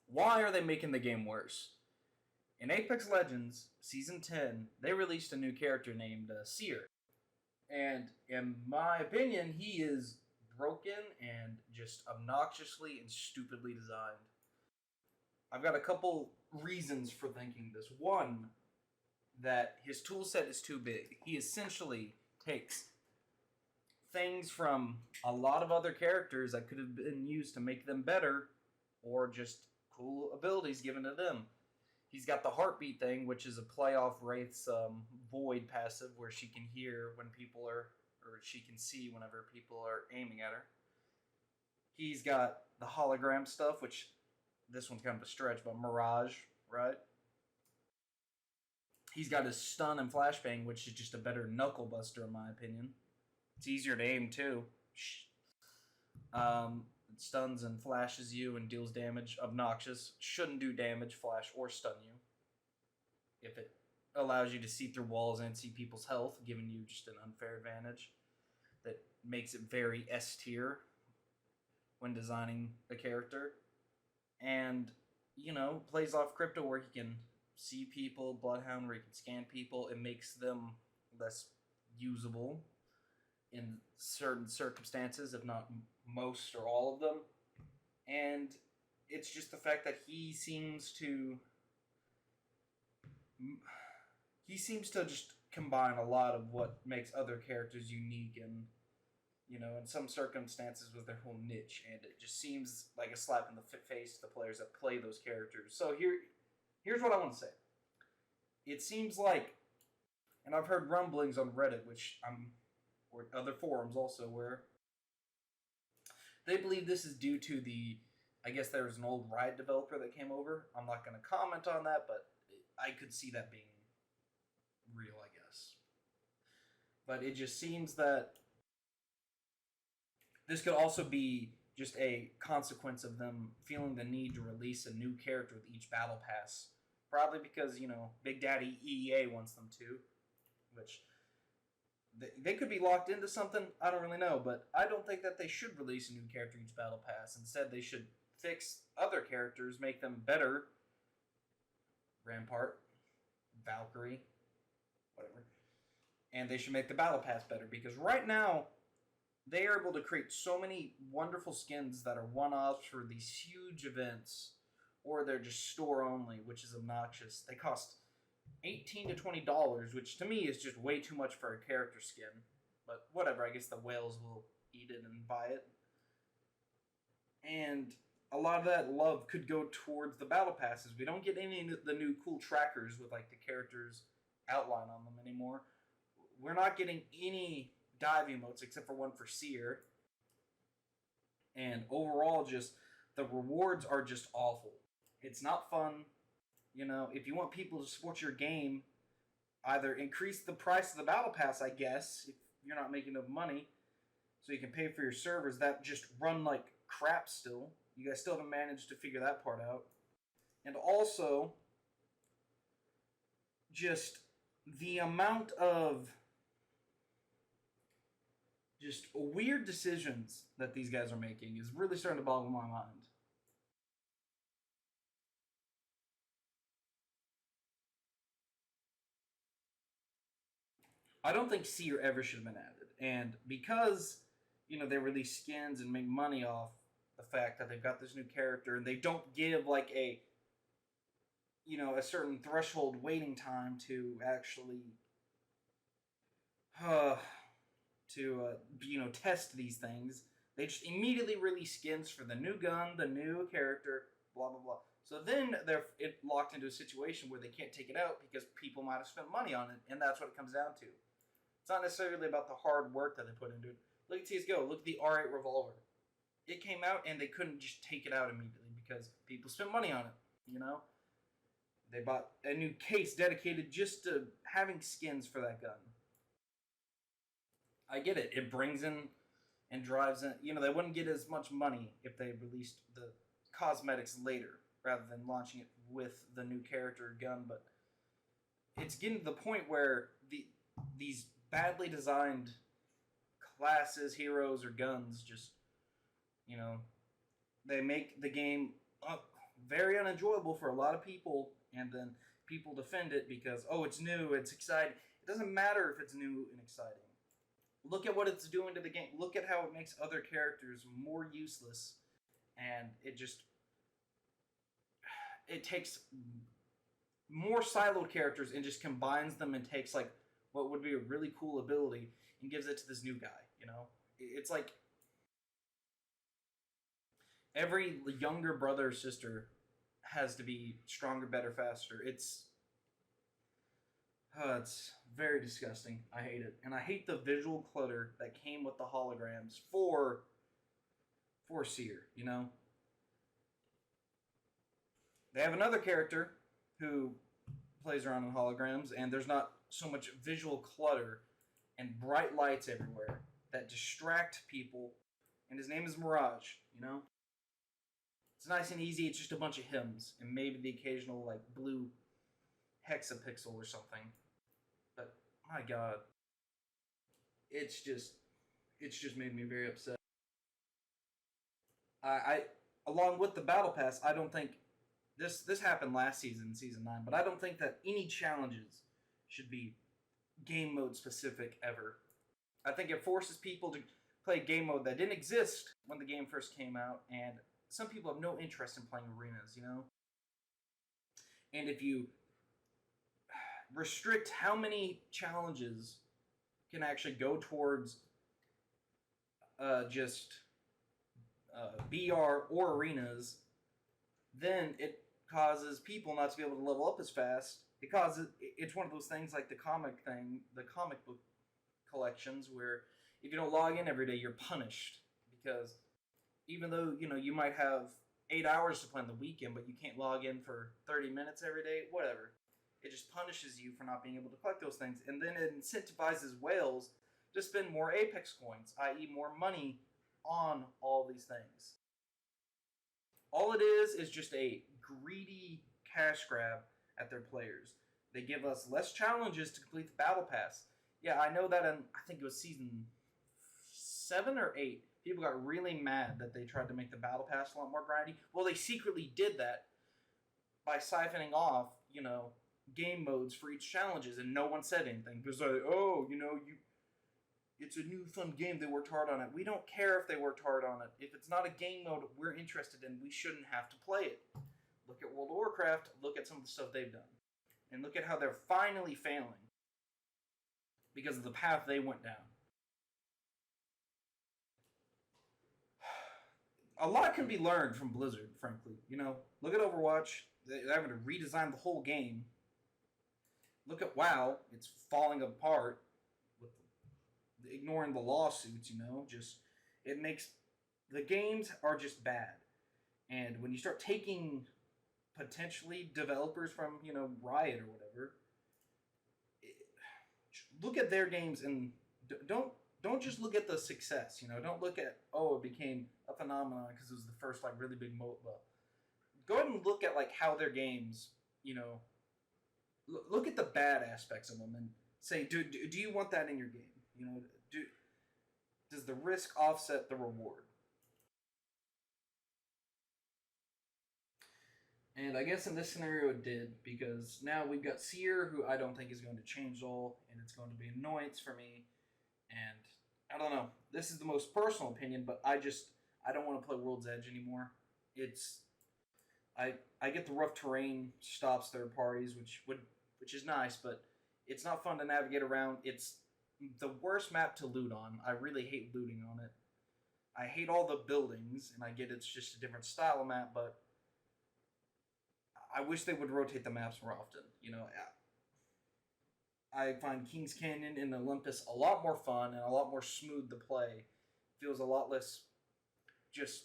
Why are they making the game worse? In Apex Legends Season 10, they released a new character named Seer. And in my opinion, he is broken and just obnoxiously and stupidly designed. I've got a couple reasons for thinking this. One, that his toolset is too big. He essentially takes things from a lot of other characters that could have been used to make them better, or just cool abilities given to them. He's got the heartbeat thing, which is a play off Wraith's void passive, where she can hear when people are, or she can see whenever people are aiming at her. He's got the hologram stuff, which this one's kind of a stretch, but Mirage, right? He's got his stun and flashbang, which is just a better knuckle buster in my opinion. It's easier to aim too. It stuns and flashes you and deals damage. Obnoxious. Shouldn't do damage, flash, or stun you. If it allows you to see through walls and see people's health, giving you just an unfair advantage that makes it very S tier when designing a character. And, plays off crypto where he can see people, Bloodhound where he can scan people. It makes them less usable in certain circumstances, if not most or all of them. And it's just the fact that he seems to just combine a lot of what makes other characters unique and, in some circumstances was their whole niche, and it just seems like a slap in the face to the players that play those characters. So here's what I want to say. It seems like, and I've heard rumblings on Reddit, or other forums also, where they believe this is due to I guess there was an old Riot developer that came over. I'm not going to comment on that, but I could see that being real, I guess. But it just seems that this could also be just a consequence of them feeling the need to release a new character with each battle pass. Probably because, Big Daddy EA wants them to, which they could be locked into something, I don't really know, but I don't think that they should release a new character each battle pass. Instead, they should fix other characters, make them better. Rampart, Valkyrie, whatever. And they should make the battle pass better, because right now, they are able to create so many wonderful skins that are one-offs for these huge events, or they're just store-only, which is obnoxious. They cost $18 to $20, which to me is just way too much for a character skin. But whatever, I guess the whales will eat it and buy it. And a lot of that love could go towards the battle passes. We don't get any of the new cool trackers with the characters' outline on them anymore. We're not getting any dive emotes except for one for Seer. And overall, just the rewards are just awful. It's not fun. If you want people to support your game, either increase the price of the battle pass, I guess, if you're not making enough money, so you can pay for your servers that just run like crap still. You guys still haven't managed to figure that part out. And also, just the amount of just weird decisions that these guys are making is really starting to boggle my mind. I don't think Seer ever should have been added. And because, they release skins and make money off the fact that they've got this new character and they don't give a certain threshold waiting time to actually test these things. They just immediately release skins for the new gun, the new character, blah, blah, blah. So then they're locked into a situation where they can't take it out because people might have spent money on it, and that's what it comes down to. It's not necessarily about the hard work that they put into it. Look at CSGO. Look at the R8 revolver. It came out, and they couldn't just take it out immediately because people spent money on it, They bought a new case dedicated just to having skins for that gun. I get it. It brings in and drives in. They wouldn't get as much money if they released the cosmetics later rather than launching it with the new character gun. But it's getting to the point where these badly designed classes, heroes, or guns just, they make the game very unenjoyable for a lot of people, and then people defend it because, oh, it's new, it's exciting. It doesn't matter if it's new and exciting. Look at what it's doing to the game. Look at how it makes other characters more useless, and it takes more siloed characters and just combines them and takes like what would be a really cool ability and gives it to this new guy. It's like every younger brother or sister has to be stronger, better, faster. It's very disgusting. I hate it, and I hate the visual clutter that came with the holograms for Seer. They have another character who plays around in holograms, and there's not so much visual clutter and bright lights everywhere that distract people. And his name is Mirage. It's nice and easy. It's just a bunch of hymns and maybe the occasional like blue hexapixel or something. But my God, it's just made me very upset. I along with the battle pass, I don't think this happened last season, season 9, but I don't think that any challenges should be game mode specific ever. I think it forces people to play game mode that didn't exist when the game first came out, and some people have no interest in playing arenas, And if you restrict how many challenges can actually go towards just BR or arenas, then it causes people not to be able to level up as fast. It's one of those things like the comic book collections, where if you don't log in every day, you're punished. Because even though, you might have 8 hours to play on the weekend, but you can't log in for 30 minutes every day, whatever. It just punishes you for not being able to collect those things. And then it incentivizes whales to spend more Apex coins, i.e. more money on all these things. All it is just a greedy cash grab at their players. They give us less challenges to complete the battle pass. Yeah, I know that in, I think it was season 7 or 8, people got really mad that they tried to make the battle pass a lot more grindy. Well, they secretly did that by siphoning off, game modes for each challenges, and no one said anything. Because like, it's a new fun game, they worked hard on it. We don't care if they worked hard on it. If it's not a game mode we're interested in, we shouldn't have to play it. Look at World of Warcraft, look at some of the stuff they've done. And look at how they're finally failing because of the path they went down. A lot can be learned from Blizzard, frankly. Look at Overwatch. They're having to redesign the whole game. Look at WoW. It's falling apart with ignoring the lawsuits, it makes the games are just bad. And when you start taking potentially developers from, Riot or whatever, look at their games and don't just look at the success, Don't look at, it became a phenomenon because it was the first, really big MOBA. Go ahead and look at, how their games, look at the bad aspects of them and say, do you want that in your game? Does the risk offset the reward? And I guess in this scenario it did, because now we've got Seer, who I don't think is going to change at all, and it's going to be annoyance for me. And I don't know. This is the most personal opinion, but I don't want to play World's Edge anymore. I get the rough terrain stops third parties, which is nice, but it's not fun to navigate around. It's the worst map to loot on. I really hate looting on it. I hate all the buildings, and I get it's just a different style of map, but I wish they would rotate the maps more often. I find Kings Canyon and Olympus a lot more fun and a lot more smooth to play. Feels a lot less just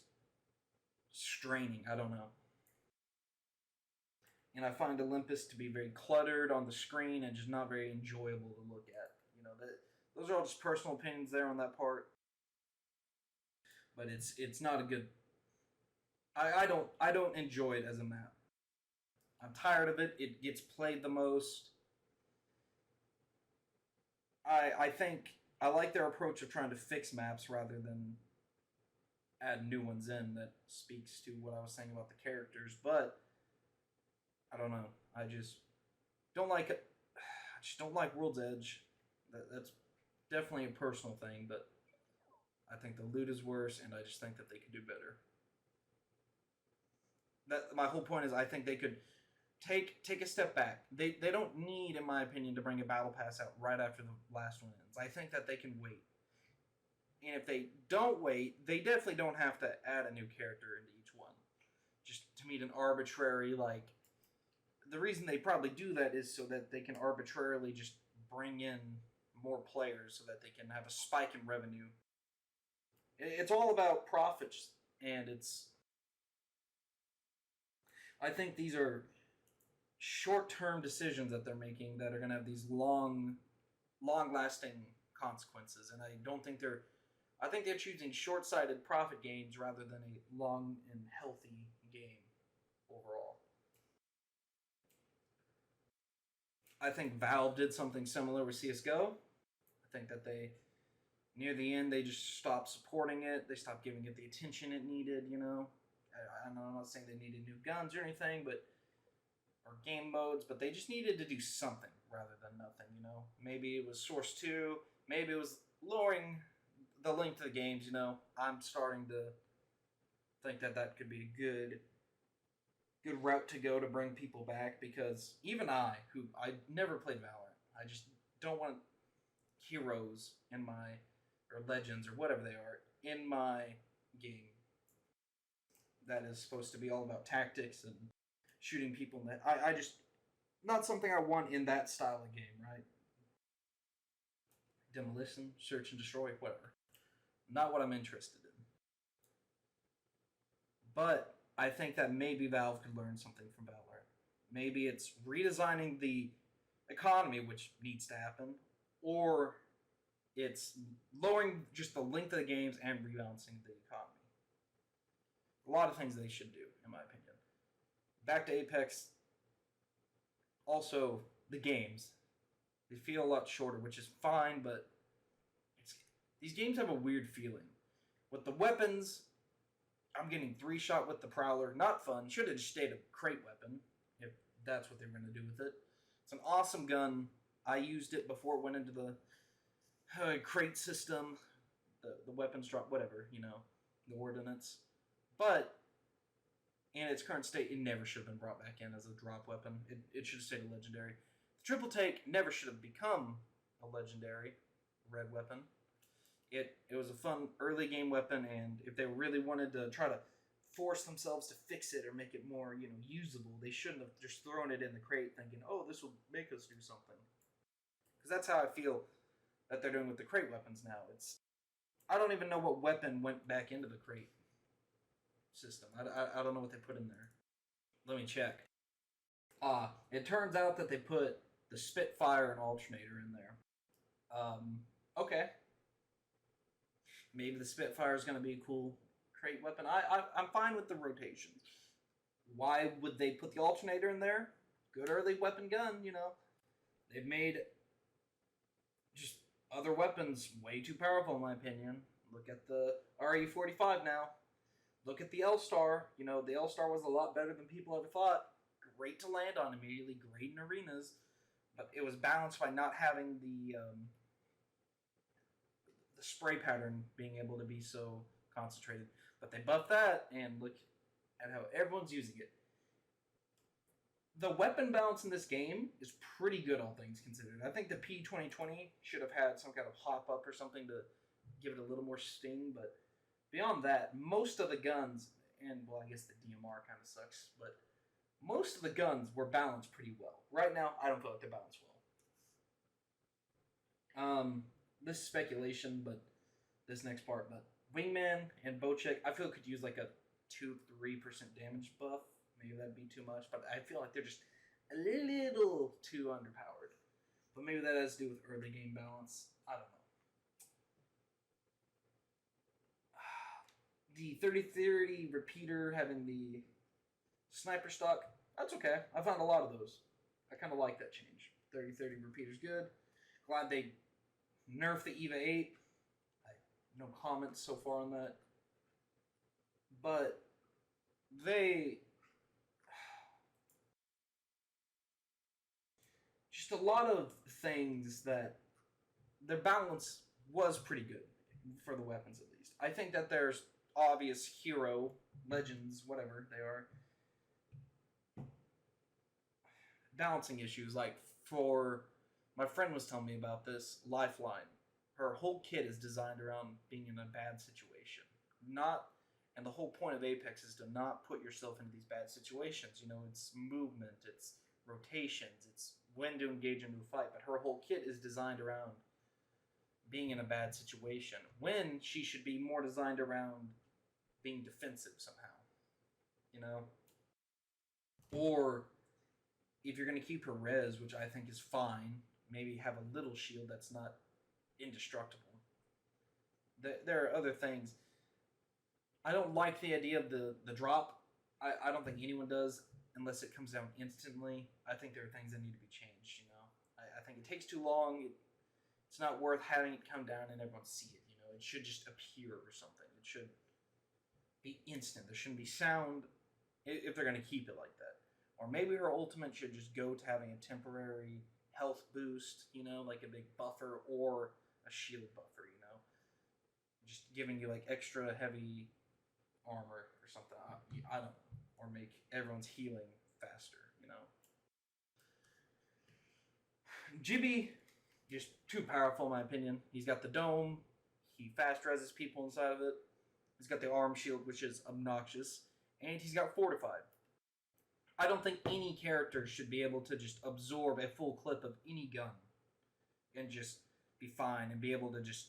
straining. I don't know. And I find Olympus to be very cluttered on the screen and just not very enjoyable to look at. Those are all just personal opinions there on that part. But it's not a good. I don't enjoy it as a map. I'm tired of it. It gets played the most. I think I like their approach of trying to fix maps rather than add new ones in that speaks to what I was saying about the characters. But I don't know. I just don't like it. I just don't like World's Edge. That's definitely a personal thing, but I think the loot is worse, and I just think that they could do better. That my whole point is, I think they could take a step back. They don't need, in my opinion, to bring a battle pass out right after the last one ends. I think that they can wait. And if they don't wait, they definitely don't have to add a new character into each one. Just to meet an arbitrary, like, the reason they probably do that is so that they can arbitrarily just bring in more players so that they can have a spike in revenue. It's all about profits, and I think these are short-term decisions that they're making that are going to have these long-lasting consequences, and I don't think they're. I think they're choosing short-sighted profit gains rather than a long and healthy game overall. I think Valve did something similar with CS:GO. I think that near the end, they just stopped supporting it. They stopped giving it the attention it needed. I'm not saying they needed new guns or anything, or game modes, but they just needed to do something rather than nothing. Maybe it was Source 2. Maybe it was lowering the length of the games. I'm starting to think that could be a good route to go to bring people back, because even I never played Valorant, I just don't want heroes in my, or legends or whatever they are, in my game that is supposed to be all about tactics and shooting people. I just, not something I want in that style of game, right? Demolition, search and destroy, whatever. Not what I'm interested in. But I think that maybe Valve could learn something from Valorant. Maybe it's redesigning the economy, which needs to happen, or it's lowering just the length of the games and rebalancing the economy. A lot of things they should do, in my opinion. Back to Apex. Also, the games. They feel a lot shorter, which is fine, but these games have a weird feeling. With the weapons, I'm getting 3-shot with the Prowler. Not fun. Should have just stayed a crate weapon, if that's what they were going to do with it. It's an awesome gun. I used it before it went into the crate system. The weapons drop, whatever, the ordnance. But in its current state, it never should have been brought back in as a drop weapon. It should have stayed a legendary. The triple take never should have become a legendary red weapon. It was a fun early game weapon, and if they really wanted to try to force themselves to fix it or make it more, usable, they shouldn't have just thrown it in the crate thinking, oh, this will make us do something. Because that's how I feel that they're doing with the crate weapons now. I don't even know what weapon went back into the crate system. I don't know what they put in there. Let me check. It turns out that they put the Spitfire and alternator in there. Okay. Maybe the Spitfire is going to be a cool crate weapon. I'm fine with the rotation. Why would they put the alternator in there? Good early weapon gun, They've made just other weapons way too powerful, in my opinion. Look at the RE45 now. Look at the L-Star. The L-Star was a lot better than people ever thought. Great to land on immediately, great in arenas. But it was balanced by not having the spray pattern being able to be so concentrated. But they buffed that, and look at how everyone's using it. The weapon balance in this game is pretty good, all things considered. I think the P2020 should have had some kind of hop-up or something to give it a little more sting, but beyond that, most of the guns, and, well, I guess the DMR kind of sucks, but most of the guns were balanced pretty well. Right now, I don't feel like they're balanced well. This is speculation, but this next part, but Wingman and Bocek, I feel could use like a 2-3% damage buff. Maybe that'd be too much, but I feel like they're just a little too underpowered. But maybe that has to do with early game balance. I don't know. The 30-30 repeater having the sniper stock, that's okay. I found a lot of those. I kind of like that change. 30-30 repeater's good. Glad they nerfed the EVA 8. No comments so far on that. but they just a lot of things that their balance was pretty good for the weapons at least. I think that there's obvious hero, legends, whatever they are, balancing issues. Like for my friend was telling me about this Lifeline. Her whole kit is designed around being in a bad situation. Not and the whole point of Apex is to not put yourself into these bad situations. You know, it's movement, it's rotations, it's when to engage into a fight. But her whole kit is designed around being in a bad situation when she should be more designed around being defensive somehow. You know? Or if you're going to keep her res, which I think is fine, maybe have a little shield that's not indestructible. There are other things. I don't like the idea of the drop. I don't think anyone does unless it comes down instantly. I think there are things that need to be changed, you know. I think it takes too long. It's not worth having it come down and everyone see it, you know. It should just appear or something. It should be instant. There shouldn't be sound if they're going to keep it like that. Or maybe her ultimate should just go to having a temporary health boost, you know, like a big buffer or a shield buffer, you know. Just giving you like extra heavy armor or something. I don't know. Or make everyone's healing faster, you know. Jibby, just too powerful in my opinion. He's got the dome. He fast reses people inside of it. He's got the arm shield, which is obnoxious. And he's got fortified. I don't think any character should be able to just absorb a full clip of any gun and just be fine and be able to just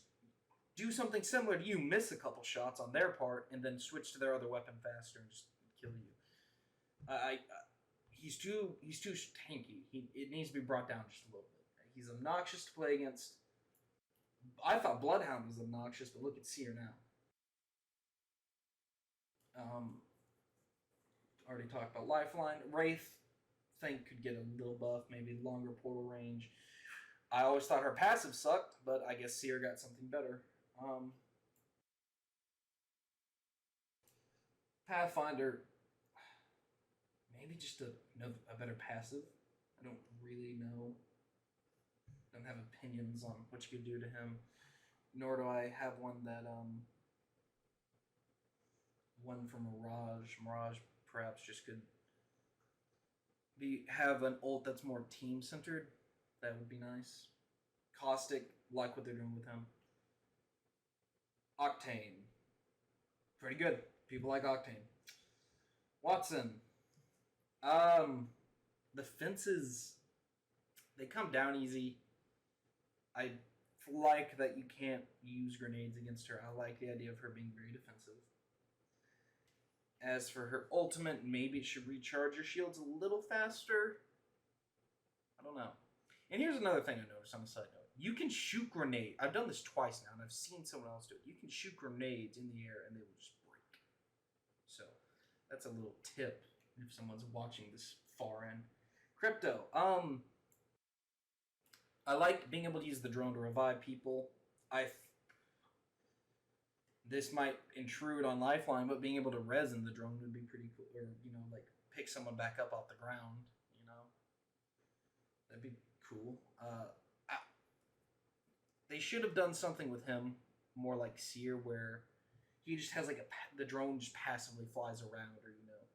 do something similar to you, miss a couple shots on their part, and then switch to their other weapon faster and just kill you. He's too tanky. It needs to be brought down just a little bit. He's obnoxious to play against. I thought Bloodhound was obnoxious, but look at Seer now. Already talked about Lifeline. Wraith, think could get a little buff, maybe longer portal range. I always thought her passive sucked, but I guess Seer got something better. Pathfinder, maybe just a better passive. I don't really know. Don't have opinions on what you could do to him. Nor do I have one that one from Mirage. Mirage perhaps just could have an ult that's more team centered. That would be nice. Caustic, like what they're doing with him. Octane, pretty good. People like Octane. Watson, the fences, they come down easy. I like that you can't use grenades against her. I like the idea of her being very defensive. As for her ultimate, maybe it should recharge your shields a little faster. I don't know. And here's another thing I noticed on the side note. You can shoot grenades. I've done this twice now, and I've seen someone else do it. You can shoot grenades in the air, and they will just break. So, that's a little tip if someone's watching this far in. Crypto. I like being able to use the drone to revive people. This might intrude on Lifeline, but being able to res in the drone would be pretty cool. Or, you know, like pick someone back up off the ground, you know. That'd be cool. They should have done something with him more like Seer, where he just has like the drone just passively flies around, or, you know.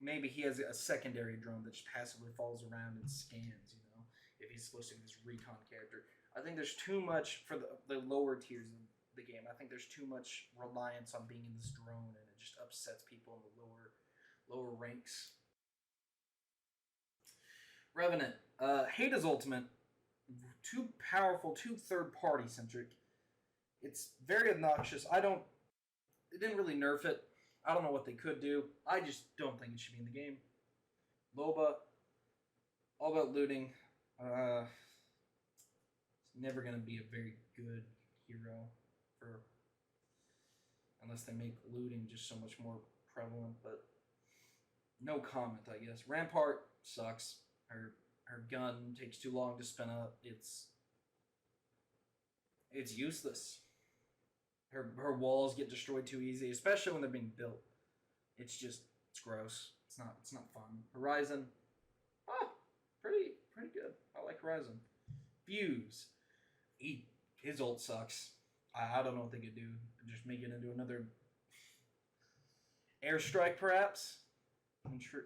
Maybe he has a secondary drone that just passively falls around and scans, you know, if he's supposed to be this recon character. I think there's too much for the lower tiers of the game. I think there's too much reliance on being in this drone, and it just upsets people in the lower ranks. Revenant. Hada's ultimate. Too powerful, too third-party centric. It's very obnoxious. It didn't really nerf it. I don't know what they could do. I just don't think it should be in the game. Loba, all about looting. It's never going to be a very good hero unless they make looting just so much more prevalent, but no comment, I guess. Rampart sucks. Her gun takes too long to spin up. It's useless. Her walls get destroyed too easy, especially when they're being built. It's gross. It's not fun. Horizon, pretty good. I like Horizon. Fuse, his ult sucks. I don't know what they could do. Just make it into another airstrike, perhaps.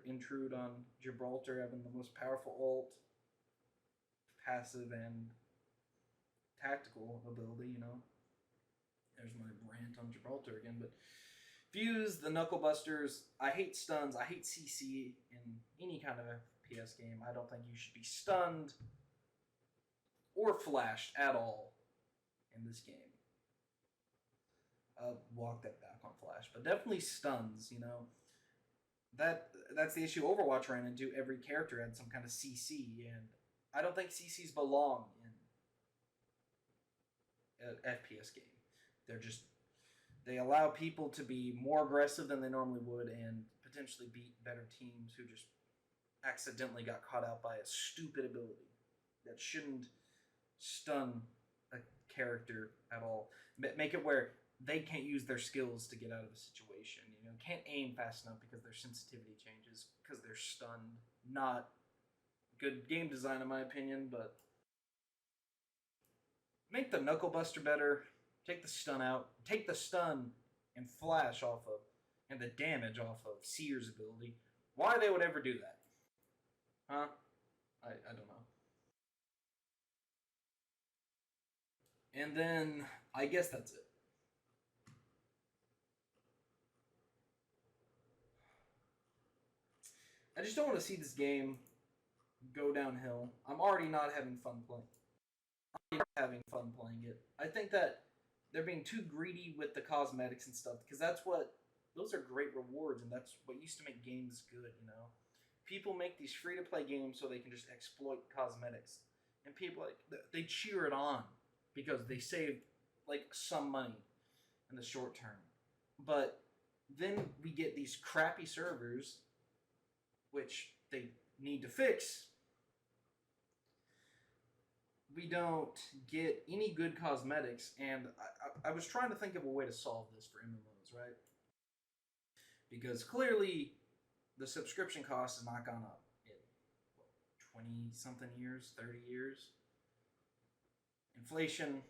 Intrude on Gibraltar, having the most powerful ult, passive and tactical ability. There's my rant on Gibraltar again, but Fuse, the Knuckle Busters. I hate stuns. I hate CC in any kind of FPS game. I don't think you should be stunned or flashed at all in this game. I'll walk that back on flash, but definitely stuns. That's the issue Overwatch ran into. Every character had some kind of CC, and I don't think CCs belong in an FPS game. They allow people to be more aggressive than they normally would and potentially beat better teams who just accidentally got caught out by a stupid ability that shouldn't stun a character at all. Make it where they can't use their skills to get out of a situation. Can't aim fast enough because their sensitivity changes because they're stunned. Not good game design in my opinion, but make the Knuckle Buster better. Take the stun out. Take the stun and flash off of, and the damage off of Seer's ability. Why they would ever do that? Huh? I don't know. And then, I guess that's it. I just don't want to see this game go downhill. I'm already not having fun playing. It. I think that they're being too greedy with the cosmetics and stuff because those are great rewards and that's what used to make games good. People make these free to play games so they can just exploit cosmetics, and people they cheer it on because they save some money in the short term. But then we get these crappy servers, which they need to fix. We don't get any good cosmetics, and I was trying to think of a way to solve this for MMOs, right? Because clearly the subscription cost has not gone up in 20-something years, 30 years. Inflation,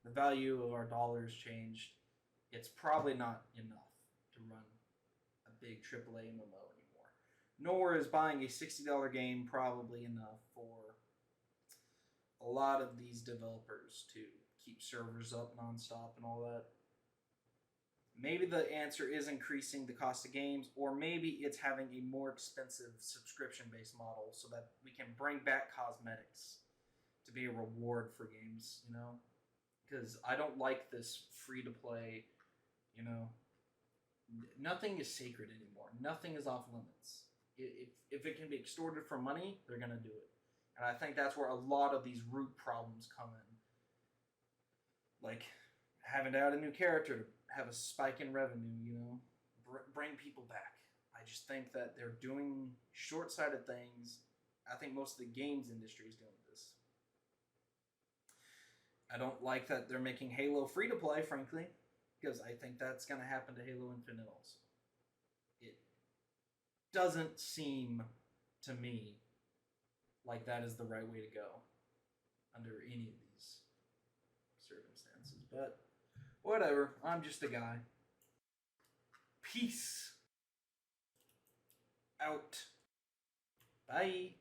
the value of our dollars changed. It's probably not enough to run a big AAA MMO anymore. Nor is buying a $60 game probably enough for a lot of these developers to keep servers up nonstop and all that. Maybe the answer is increasing the cost of games, or maybe it's having a more expensive subscription-based model so that we can bring back cosmetics to be a reward for games, Because I don't like this free-to-play, Nothing is sacred anymore. Nothing is off limits. If it can be extorted for money, they're going to do it. And I think that's where a lot of these root problems come in. Like having to add a new character to have a spike in revenue, bring people back. I just think that they're doing short-sighted things. I think most of the games industry is doing this. I don't like that they're making Halo free-to-play, frankly, because I think that's going to happen to Halo Infinite also. It doesn't seem to me like that is the right way to go under any of these circumstances. But whatever, I'm just a guy. Peace out. Bye.